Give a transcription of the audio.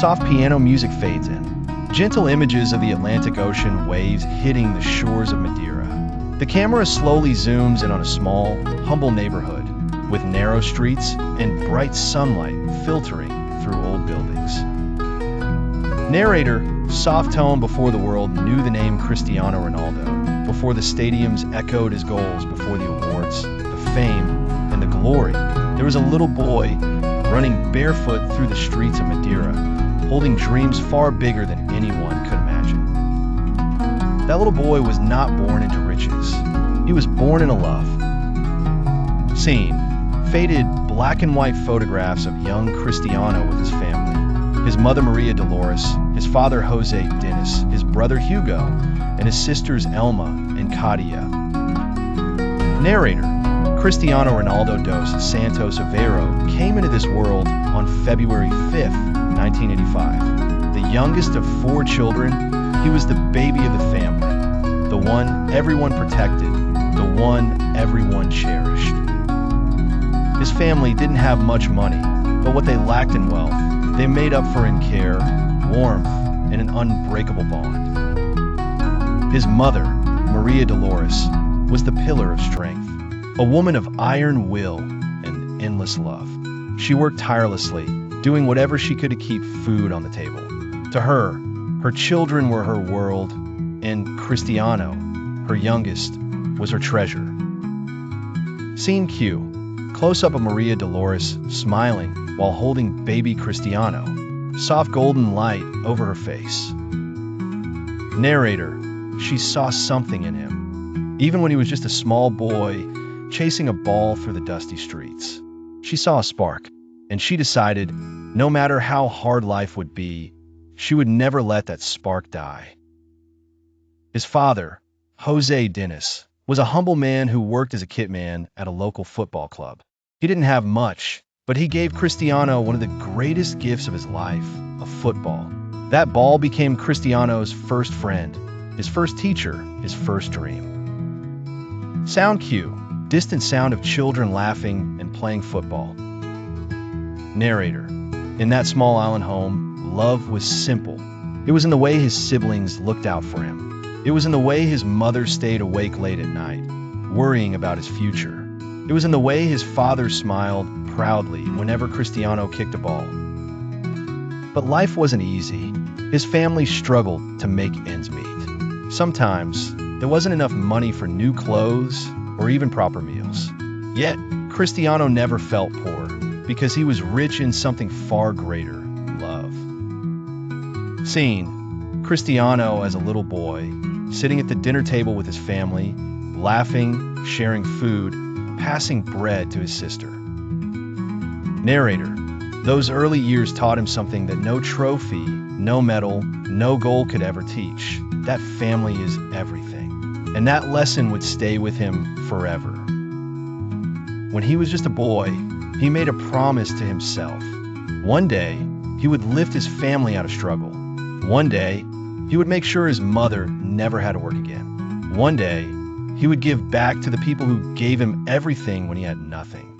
Soft piano music fades in. Gentle images of the Atlantic Ocean waves hitting the shores of Madeira. The camera slowly zooms in on a small, humble neighborhood with narrow streets and bright sunlight filtering through old buildings. Narrator, soft tone before the world knew the name Cristiano Ronaldo, before the stadiums echoed his goals, before the awards, the fame, and the glory. There was a little boy running barefoot through the streets of Madeira, holding dreams far bigger than anyone could imagine. That little boy was not born into riches. He was born into love. Scene: faded black and white photographs of young Cristiano with his family. His mother Maria Dolores, his father Jose Dennis, his brother Hugo, and his sisters Elma and Katia. Narrator: Cristiano Ronaldo dos Santos Aveiro came into this world on February 5th, 1985. The youngest of 4 children, he was the baby of the family, the one everyone protected, the one everyone cherished. His family didn't have much money, but what they lacked in wealth, they made up for in care, warmth, and an unbreakable bond. His mother, Maria Dolores, was the pillar of strength, a woman of iron will and endless love. She worked tirelessly, doing whatever she could to keep food on the table. To her, her children were her world, and Cristiano, her youngest, was her treasure. Scene Q. Close-up of Maria Dolores smiling while holding baby Cristiano, soft golden light over her face. Narrator: she saw something in him, even when he was just a small boy chasing a ball through the dusty streets. She saw a spark, and she decided, no matter how hard life would be, she would never let that spark die. His father, Jose Dennis, was a humble man who worked as a kitman at a local football club. He didn't have much, but he gave Cristiano one of the greatest gifts of his life, a football. That ball became Cristiano's first friend, his first teacher, his first dream. Sound cue: distant sound of children laughing and playing football. Narrator: in that small island home, love was simple. It was in the way his siblings looked out for him. It was in the way his mother stayed awake late at night, worrying about his future. It was in the way his father smiled proudly whenever Cristiano kicked a ball. But life wasn't easy. His family struggled to make ends meet. Sometimes, there wasn't enough money for new clothes or even proper meals. Yet, Cristiano never felt poor, because he was rich in something far greater: love. Scene: Cristiano as a little boy, sitting at the dinner table with his family, laughing, sharing food, passing bread to his sister. Narrator: those early years taught him something that no trophy, no medal, no goal could ever teach. That family is everything. And that lesson would stay with him forever. When he was just a boy, he made a promise to himself. One day, he would lift his family out of struggle. One day, he would make sure his mother never had to work again. One day, he would give back to the people who gave him everything when he had nothing.